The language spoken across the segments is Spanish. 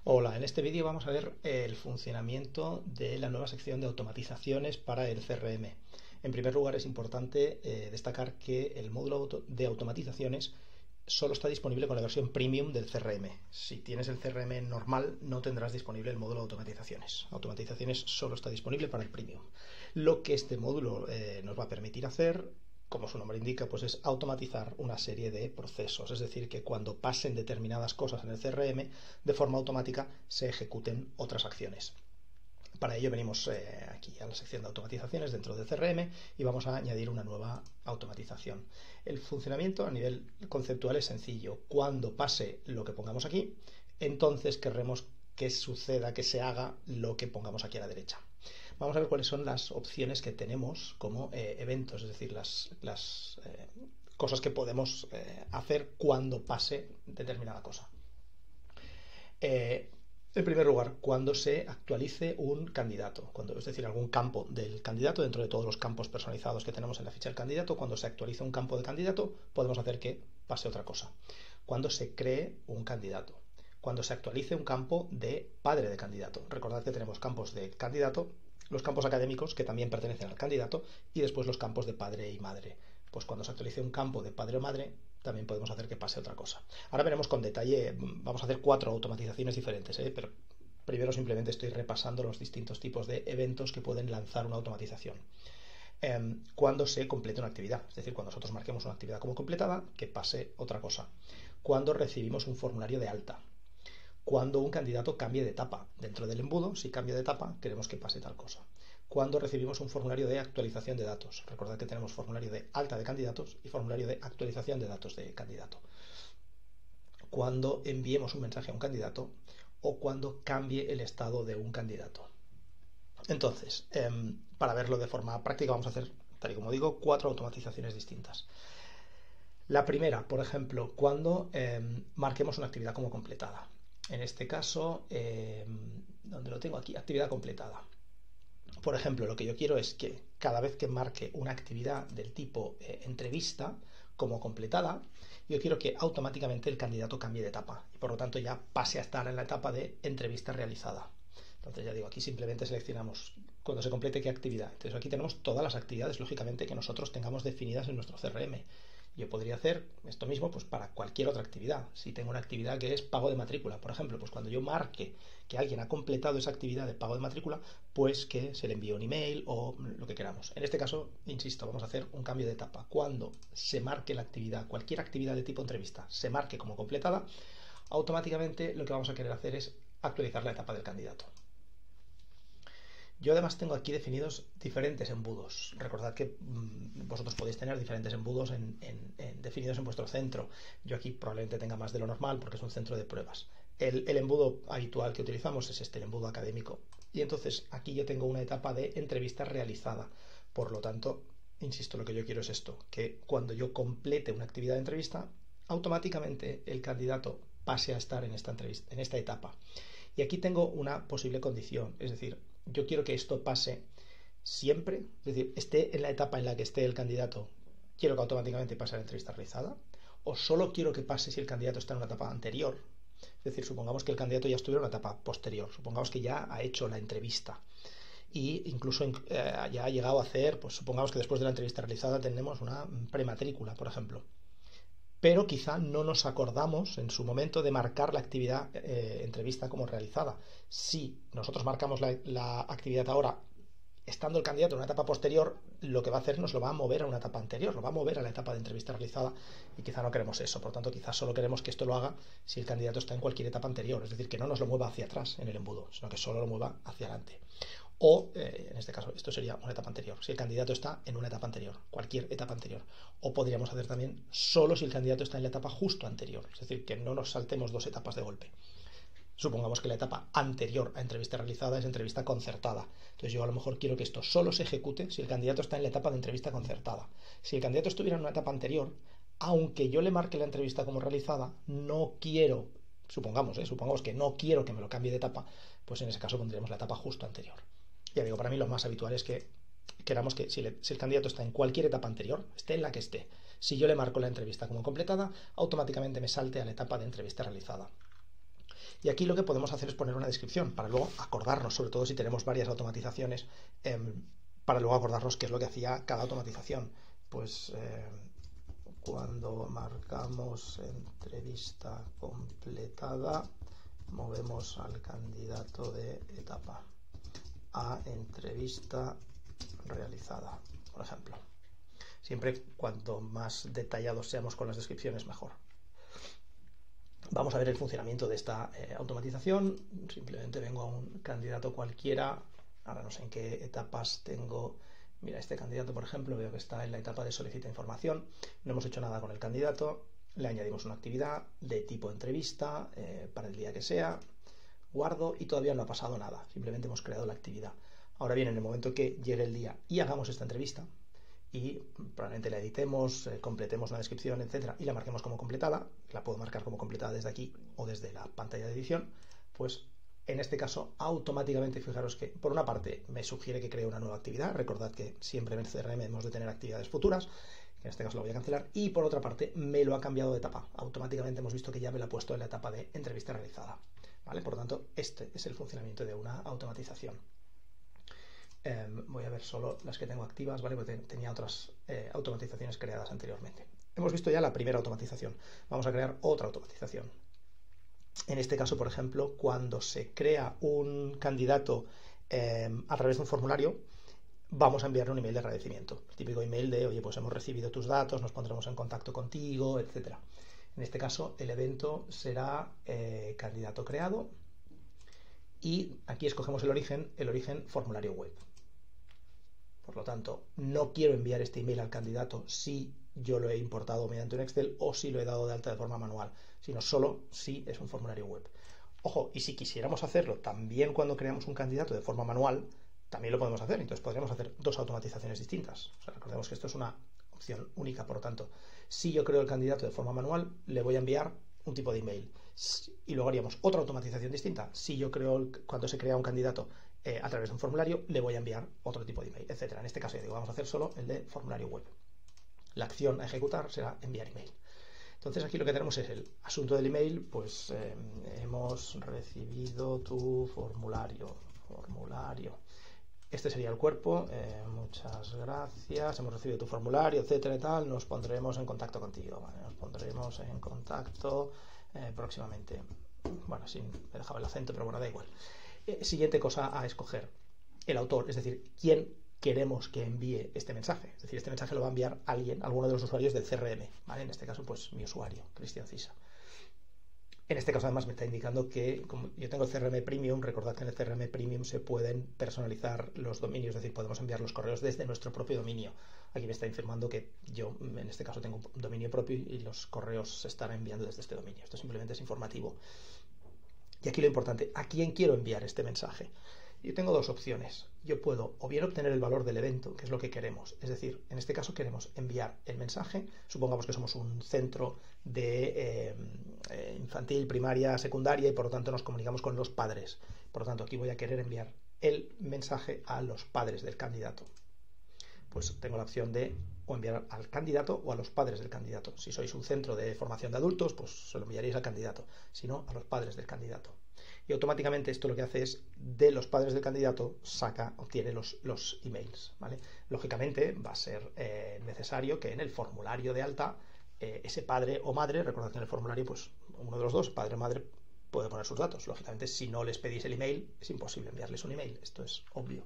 Hola, en este vídeo vamos a ver el funcionamiento de la nueva sección de automatizaciones para el CRM. En primer lugar, es importante destacar que el módulo de automatizaciones solo está disponible con la versión premium del CRM. Si tienes el CRM normal, no tendrás disponible el módulo de automatizaciones. Automatizaciones solo está disponible para el premium. Lo que este módulo nos va a permitir hacer, como su nombre indica, pues es automatizar una serie de procesos. Es decir, que cuando pasen determinadas cosas en el CRM, de forma automática se ejecuten otras acciones. Para ello venimos aquí a la sección de automatizaciones dentro del CRM y vamos a añadir una nueva automatización. El funcionamiento a nivel conceptual es sencillo. Cuando pase lo que pongamos aquí, entonces querremos que suceda, que se haga lo que pongamos aquí a la derecha. Vamos a ver cuáles son las opciones que tenemos como eventos, es decir, las cosas que podemos hacer cuando pase determinada cosa. En primer lugar, cuando se actualice un candidato, es decir, algún campo del candidato dentro de todos los campos personalizados que tenemos en la ficha del candidato, cuando se actualice un campo de candidato, podemos hacer que pase otra cosa. Cuando se cree un candidato, cuando se actualice un campo de padre de candidato. Recordad que tenemos campos de candidato, los campos académicos que también pertenecen al candidato y después los campos de padre y madre. Pues cuando se actualice un campo de padre o madre, también podemos hacer que pase otra cosa. Ahora veremos con detalle, vamos a hacer 4 automatizaciones diferentes, pero primero simplemente estoy repasando los distintos tipos de eventos que pueden lanzar una automatización. Cuando se complete una actividad, es decir, cuando nosotros marquemos una actividad como completada, que pase otra cosa. Cuando recibimos un formulario de alta. Cuando un candidato cambie de etapa. Dentro del embudo, si cambia de etapa, queremos que pase tal cosa. Cuando recibimos un formulario de actualización de datos. Recordad que tenemos formulario de alta de candidatos y formulario de actualización de datos de candidato. Cuando enviemos un mensaje a un candidato o cuando cambie el estado de un candidato. Entonces, para verlo de forma práctica, vamos a hacer, tal y como digo, 4 automatizaciones distintas. La primera, por ejemplo, cuando marquemos una actividad como completada. En este caso, donde lo tengo aquí, actividad completada. Por ejemplo, lo que yo quiero es que cada vez que marque una actividad del tipo entrevista como completada, yo quiero que automáticamente el candidato cambie de etapa y por lo tanto ya pase a estar en la etapa de entrevista realizada. Entonces ya digo, aquí simplemente seleccionamos cuando se complete qué actividad. Entonces aquí tenemos todas las actividades, lógicamente, que nosotros tengamos definidas en nuestro CRM. Yo podría hacer esto mismo pues para cualquier otra actividad. Si tengo una actividad que es pago de matrícula, por ejemplo, pues cuando yo marque que alguien ha completado esa actividad de pago de matrícula, pues que se le envíe un email o lo que queramos. En este caso, insisto, vamos a hacer un cambio de etapa. Cuando se marque la actividad, cualquier actividad de tipo entrevista, se marque como completada, automáticamente lo que vamos a querer hacer es actualizar la etapa del candidato. Yo además tengo aquí definidos diferentes embudos. Recordad que vosotros podéis tener diferentes embudos definidos en vuestro centro. Yo aquí probablemente tenga más de lo normal porque es un centro de pruebas. El embudo habitual que utilizamos es el embudo académico. Y entonces aquí yo tengo una etapa de entrevista realizada. Por lo tanto, insisto, lo que yo quiero es esto, que cuando yo complete una actividad de entrevista, automáticamente el candidato pase a estar en esta etapa. Y aquí tengo una posible condición, es decir, yo quiero que esto pase siempre, es decir, esté en la etapa en la que esté el candidato, quiero que automáticamente pase a la entrevista realizada, o solo quiero que pase si el candidato está en una etapa anterior. Es decir, supongamos que el candidato ya estuviera en una etapa posterior, supongamos que ya ha hecho la entrevista y incluso ya ha llegado a hacer, pues supongamos que después de la entrevista realizada tenemos una prematrícula, por ejemplo. Pero quizá no nos acordamos en su momento de marcar la actividad entrevista como realizada. Si nosotros marcamos la actividad ahora, estando el candidato en una etapa posterior, lo que va a hacer nos lo va a mover a una etapa anterior, lo va a mover a la etapa de entrevista realizada y quizá no queremos eso. Por tanto, quizás solo queremos que esto lo haga si el candidato está en cualquier etapa anterior, es decir, que no nos lo mueva hacia atrás en el embudo, sino que solo lo mueva hacia adelante. O, en este caso, esto sería una etapa anterior, si el candidato está en una etapa anterior, cualquier etapa anterior. O podríamos hacer también solo si el candidato está en la etapa justo anterior, es decir, que no nos saltemos 2 etapas de golpe. Supongamos que la etapa anterior a entrevista realizada es entrevista concertada. Entonces yo a lo mejor quiero que esto solo se ejecute si el candidato está en la etapa de entrevista concertada. Si el candidato estuviera en una etapa anterior, aunque yo le marque la entrevista como realizada, no quiero, supongamos que no quiero que me lo cambie de etapa, pues en ese caso pondremos la etapa justo anterior. Ya digo, para mí lo más habitual es que queramos que si el candidato está en cualquier etapa anterior, esté en la que esté, Si yo le marco la entrevista como completada, automáticamente me salte a la etapa de entrevista realizada. Y aquí lo que podemos hacer es poner una descripción para luego acordarnos, sobre todo si tenemos varias automatizaciones, para luego acordarnos qué es lo que hacía cada automatización. Pues cuando marcamos entrevista completada, movemos al candidato de etapa a entrevista realizada, por ejemplo. Siempre cuanto más detallados seamos con las descripciones, mejor. Vamos a ver el funcionamiento de esta automatización. Simplemente vengo a un candidato cualquiera. Ahora no sé en qué etapas tengo. Mira, este candidato, por ejemplo, veo que está en la etapa de solicita información. No hemos hecho nada con el candidato. Le añadimos una actividad de tipo entrevista para el día que sea. Guardo y todavía no ha pasado nada. Simplemente hemos creado la actividad. Ahora bien, en el momento que llegue el día y hagamos esta entrevista, y probablemente la editemos, completemos una descripción, etcétera, y la marquemos como completada, la puedo marcar como completada desde aquí o desde la pantalla de edición, pues en este caso automáticamente, fijaros que por una parte me sugiere que cree una nueva actividad. Recordad que siempre en el CRM hemos de tener actividades futuras, que en este caso lo voy a cancelar, y por otra parte me lo ha cambiado de etapa. Automáticamente hemos visto que ya me lo ha puesto en la etapa de entrevista realizada, ¿vale? Por lo tanto, este es el funcionamiento de una automatización. Voy a ver solo las que tengo activas, ¿vale? Porque tenía otras automatizaciones creadas anteriormente. Hemos visto ya la primera automatización. Vamos a crear otra automatización. En este caso, por ejemplo, cuando se crea un candidato a través de un formulario, vamos a enviarle un email de agradecimiento. El típico email de, oye, pues hemos recibido tus datos, nos pondremos en contacto contigo, etcétera. En este caso, el evento será candidato creado y aquí escogemos el origen formulario web. Por lo tanto, no quiero enviar este email al candidato si yo lo he importado mediante un Excel o si lo he dado de alta de forma manual, sino solo si es un formulario web. Ojo, y si quisiéramos hacerlo también cuando creamos un candidato de forma manual, también lo podemos hacer. Entonces podríamos hacer dos automatizaciones distintas. O sea, recordemos que esto es una opción única, por lo tanto, si yo creo el candidato de forma manual, le voy a enviar un tipo de email. Y luego haríamos otra automatización distinta. Si yo creo, cuando se crea un candidato a través de un formulario, le voy a enviar otro tipo de email, etcétera. En este caso, ya digo, vamos a hacer solo el de formulario web. La acción a ejecutar será enviar email. Entonces aquí lo que tenemos es el asunto del email, pues hemos recibido tu formulario. Este sería el cuerpo, muchas gracias, hemos recibido tu formulario, etcétera y tal, nos pondremos en contacto contigo, ¿vale? Nos pondremos en contacto próximamente. Bueno, sí, me dejaba el acento, pero bueno, da igual. Siguiente cosa a escoger, el autor, es decir, quién queremos que envíe este mensaje. Es decir, este mensaje lo va a enviar alguien, alguno de los usuarios del CRM, ¿vale? En este caso, pues mi usuario, Cristian Cisa. En este caso, además, me está indicando que, como yo tengo el CRM Premium, recordad que en el CRM Premium se pueden personalizar los dominios, es decir, podemos enviar los correos desde nuestro propio dominio. Aquí me está informando que yo, en este caso, tengo un dominio propio y los correos se están enviando desde este dominio. Esto simplemente es informativo. Y aquí lo importante, ¿a quién quiero enviar este mensaje? Yo tengo dos opciones. Yo puedo o bien obtener el valor del evento, que es lo que queremos. Es decir, en este caso queremos enviar el mensaje. Supongamos que somos un centro de infantil, primaria, secundaria y por lo tanto nos comunicamos con los padres. Por lo tanto, aquí voy a querer enviar el mensaje a los padres del candidato. Pues tengo la opción de o enviar al candidato o a los padres del candidato. Si sois un centro de formación de adultos, pues se lo enviaréis al candidato, si no, a los padres del candidato. Y automáticamente esto lo que hace es, de los padres del candidato, obtiene los emails, ¿vale? Lógicamente va a ser necesario que en el formulario de alta, ese padre o madre, recordad que en el formulario, pues uno de los dos, padre o madre, puede poner sus datos. Lógicamente, si no les pedís el email, es imposible enviarles un email. Esto es obvio.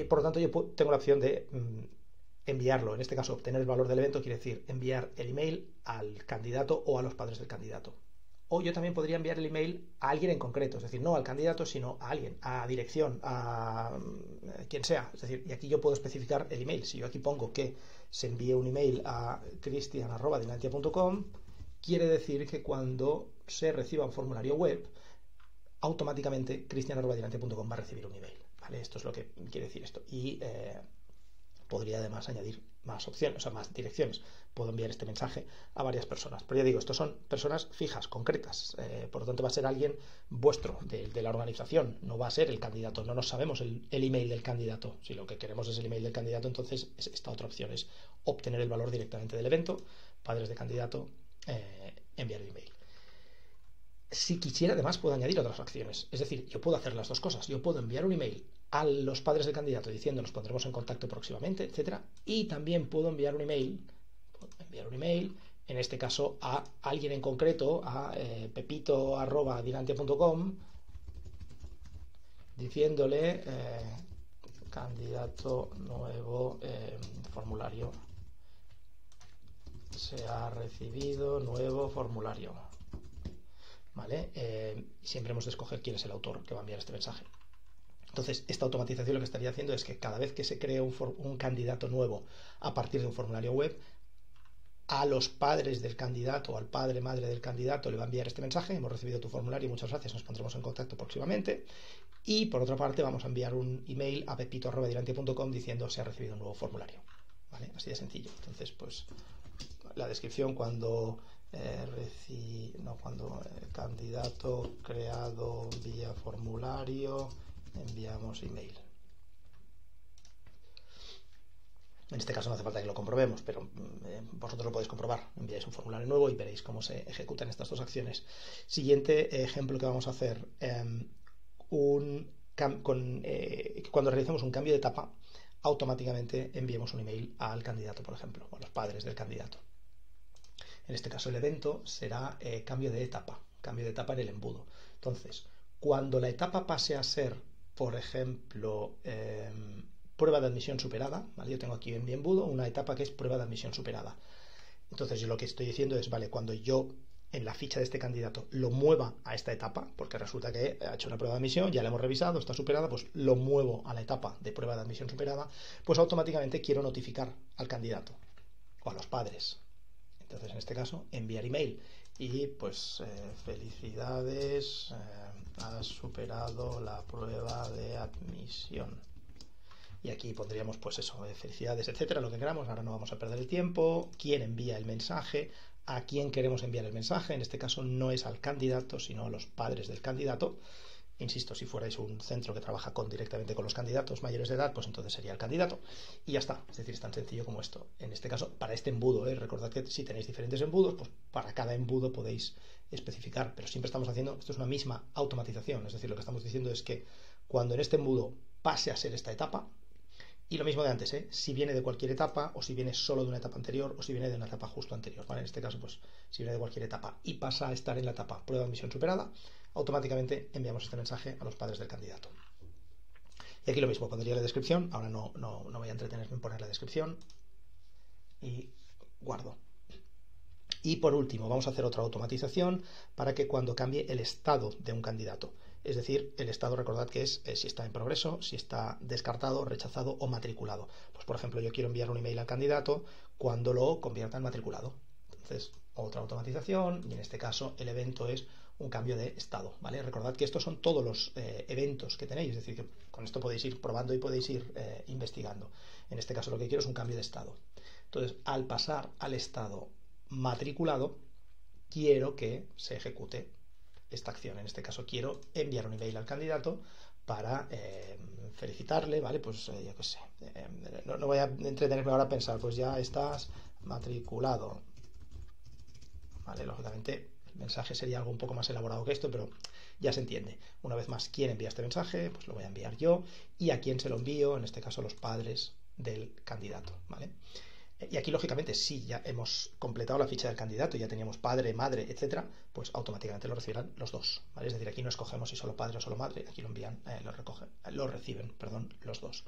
Por lo tanto, yo tengo la opción de enviarlo, en este caso obtener el valor del evento quiere decir enviar el email al candidato o a los padres del candidato. O yo también podría enviar el email a alguien en concreto, es decir, no al candidato, sino a alguien, a dirección, a quien sea. Es decir, y aquí yo puedo especificar el email. Si yo aquí pongo que se envíe un email a cristian@dilantia.com, quiere decir que cuando se reciba un formulario web, automáticamente cristian@dilantia.com va a recibir un email. ¿Vale? Esto es lo que quiere decir esto. Y podría además añadir más opciones, o sea, más direcciones. Puedo enviar este mensaje a varias personas. Pero ya digo, estos son personas fijas, concretas. Por lo tanto, va a ser alguien vuestro, de la organización. No va a ser el candidato. No nos sabemos el email del candidato. Si lo que queremos es el email del candidato, entonces esta otra opción es obtener el valor directamente del evento. Padres de candidato, enviar el email. Si quisiera, además, puedo añadir otras acciones. Es decir, yo puedo hacer las dos cosas. Yo puedo enviar un email a los padres del candidato diciendo nos pondremos en contacto próximamente, etcétera. Y también puedo enviar un email, en este caso a alguien en concreto, a pepito@dinantia.com, diciéndole candidato nuevo, formulario. Se ha recibido nuevo formulario. ¿Vale? Siempre hemos de escoger quién es el autor que va a enviar este mensaje. Entonces, esta automatización lo que estaría haciendo es que cada vez que se cree un candidato nuevo a partir de un formulario web, a los padres del candidato, al padre, madre del candidato, le va a enviar este mensaje: hemos recibido tu formulario, muchas gracias, nos pondremos en contacto próximamente. Y por otra parte, vamos a enviar un email a pepito@dinantia.com diciendo se ha recibido un nuevo formulario. ¿Vale? Así de sencillo. Entonces, pues la descripción: cuando el candidato creado vía formulario, enviamos email. En este caso no hace falta que lo comprobemos, pero vosotros lo podéis comprobar. Enviáis un formulario nuevo y veréis cómo se ejecutan estas dos acciones. Siguiente ejemplo que vamos a hacer. Cuando realicemos un cambio de etapa, automáticamente enviemos un email al candidato, por ejemplo, o a los padres del candidato. En este caso el evento será cambio de etapa en el embudo. Entonces, cuando la etapa pase a ser, por ejemplo, prueba de admisión superada, ¿vale? Yo tengo aquí en mi embudo una etapa que es prueba de admisión superada. Entonces yo lo que estoy diciendo es, vale, cuando yo en la ficha de este candidato lo mueva a esta etapa, porque resulta que ha hecho una prueba de admisión, ya la hemos revisado, está superada, pues lo muevo a la etapa de prueba de admisión superada, pues automáticamente quiero notificar al candidato o a los padres. Entonces, en este caso, enviar email y pues felicidades, has superado la prueba de admisión. Y aquí pondríamos pues eso, felicidades, etcétera, lo que queramos. Ahora no vamos a perder el tiempo. ¿Quién envía el mensaje? ¿A quién queremos enviar el mensaje? En este caso no es al candidato, sino a los padres del candidato. Insisto, si fuerais un centro que trabaja directamente con los candidatos mayores de edad, pues entonces sería el candidato. Y ya está. Es decir, es tan sencillo como esto. En este caso, para este embudo, recordad que si tenéis diferentes embudos, pues para cada embudo podéis especificar. Pero siempre estamos haciendo, esto es una misma automatización. Es decir, lo que estamos diciendo es que cuando en este embudo pase a ser esta etapa, y lo mismo de antes, si viene de cualquier etapa, o si viene solo de una etapa anterior, o si viene de una etapa justo anterior, ¿vale? En este caso, pues, si viene de cualquier etapa y pasa a estar en la etapa prueba de admisión superada, automáticamente enviamos este mensaje a los padres del candidato. Y aquí lo mismo, pondría la descripción. Ahora no voy a entretenerme en poner la descripción. Y guardo. Y por último, vamos a hacer otra automatización para que cuando cambie el estado de un candidato, es decir, el estado, recordad que es si está en progreso, si está descartado, rechazado o matriculado. Pues por ejemplo, yo quiero enviar un email al candidato cuando lo convierta en matriculado. Entonces, otra automatización, y en este caso el evento es un cambio de estado, ¿vale? Recordad que estos son todos los eventos que tenéis, es decir, que con esto podéis ir probando y podéis ir investigando. En este caso lo que quiero es un cambio de estado. Entonces, al pasar al estado matriculado, quiero que se ejecute esta acción. En este caso quiero enviar un email al candidato para felicitarle, ¿vale? Pues yo qué sé, no voy a entretenerme ahora a pensar, pues ya estás matriculado, ¿vale? Lógicamente el mensaje sería algo un poco más elaborado que esto, pero ya se entiende. Una vez más, ¿quién envía este mensaje? Pues lo voy a enviar yo. ¿Y a quién se lo envío? En este caso, los padres del candidato, ¿vale? Y aquí, lógicamente, si ya hemos completado la ficha del candidato, ya teníamos padre, madre, etcétera, pues automáticamente lo recibirán los dos, ¿vale? Es decir, aquí no escogemos si solo padre o solo madre, aquí lo envían, lo reciben los dos.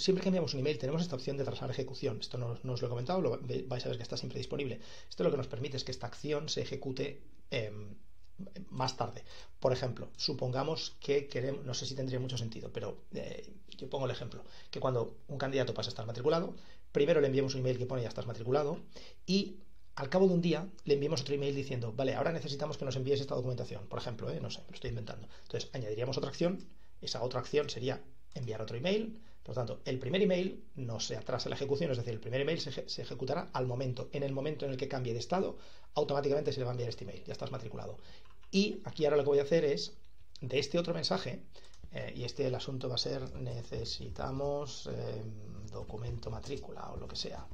Siempre que enviamos un email, tenemos esta opción de trazar ejecución. Esto no os lo he comentado, vais a ver que está siempre disponible. Esto lo que nos permite es que esta acción se ejecute más tarde. Por ejemplo, supongamos que queremos, no sé si tendría mucho sentido, pero yo pongo el ejemplo, que cuando un candidato pasa a estar matriculado, primero le enviamos un email que pone ya estás matriculado y al cabo de un día le enviamos otro email diciendo, vale, ahora necesitamos que nos envíes esta documentación, por ejemplo, no sé, lo estoy inventando. Entonces añadiríamos otra acción, esa otra acción sería enviar otro email, Por lo tanto, el primer email no se atrasa la ejecución, es decir, el primer email se ejecutará al momento. En el momento en el que cambie de estado, automáticamente se le va a enviar este email. Ya estás matriculado. Y aquí ahora lo que voy a hacer es, de este otro mensaje, y el asunto va a ser, necesitamos documento matrícula o lo que sea.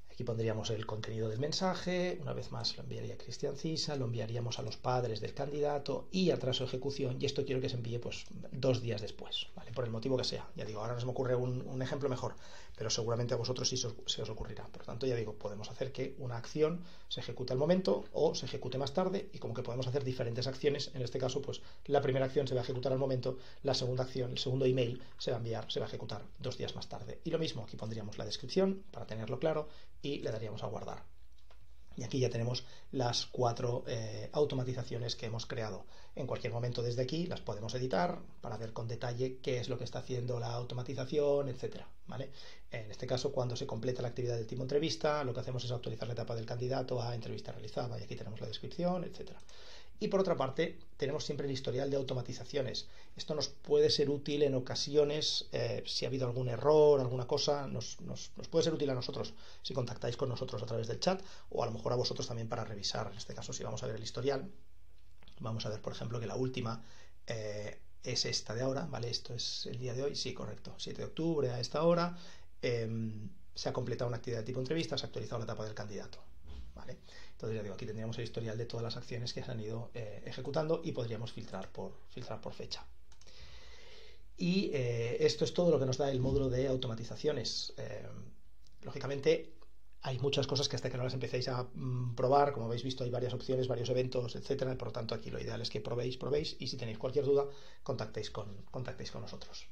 Aquí pondríamos el contenido del mensaje, una vez más lo enviaría a Cristian Cisa, lo enviaríamos a los padres del candidato y atraso de ejecución, y esto quiero que se envíe pues 2 días después, ¿vale? Por el motivo que sea. Ya digo, ahora no se me ocurre un ejemplo mejor, pero seguramente a vosotros sí se os ocurrirá. Por lo tanto, ya digo, podemos hacer que una acción se ejecute al momento o se ejecute más tarde, y como que podemos hacer diferentes acciones. En este caso, pues la primera acción se va a ejecutar al momento, la segunda acción, el segundo email se va a enviar, se va a ejecutar 2 días más tarde. Y lo mismo, aquí pondríamos la descripción para tenerlo claro y le daríamos a guardar. Y aquí ya tenemos las 4 automatizaciones que hemos creado. En cualquier momento desde aquí las podemos editar para ver con detalle qué es lo que está haciendo la automatización, etcétera, ¿vale? En este caso, cuando se completa la actividad del tipo entrevista, lo que hacemos es actualizar la etapa del candidato a entrevista realizada, y aquí tenemos la descripción, etcétera. Y por otra parte, tenemos siempre el historial de automatizaciones. Esto nos puede ser útil en ocasiones, si ha habido algún error, alguna cosa, nos puede ser útil a nosotros si contactáis con nosotros a través del chat, o a lo mejor a vosotros también para revisar. En este caso, si vamos a ver el historial, vamos a ver, por ejemplo, que la última es esta de ahora, ¿vale? Esto es el día de hoy, sí, correcto, 7 de octubre a esta hora. Se ha completado una actividad de tipo entrevista, se ha actualizado la etapa del candidato, ¿vale? Entonces, ya digo, aquí tendríamos el historial de todas las acciones que se han ido ejecutando y podríamos filtrar por fecha. Y esto es todo lo que nos da el módulo de automatizaciones. Lógicamente, hay muchas cosas que hasta que no las empecéis a probar, como habéis visto, hay varias opciones, varios eventos, etcétera. Por lo tanto, aquí lo ideal es que probéis, y si tenéis cualquier duda, contactéis con nosotros.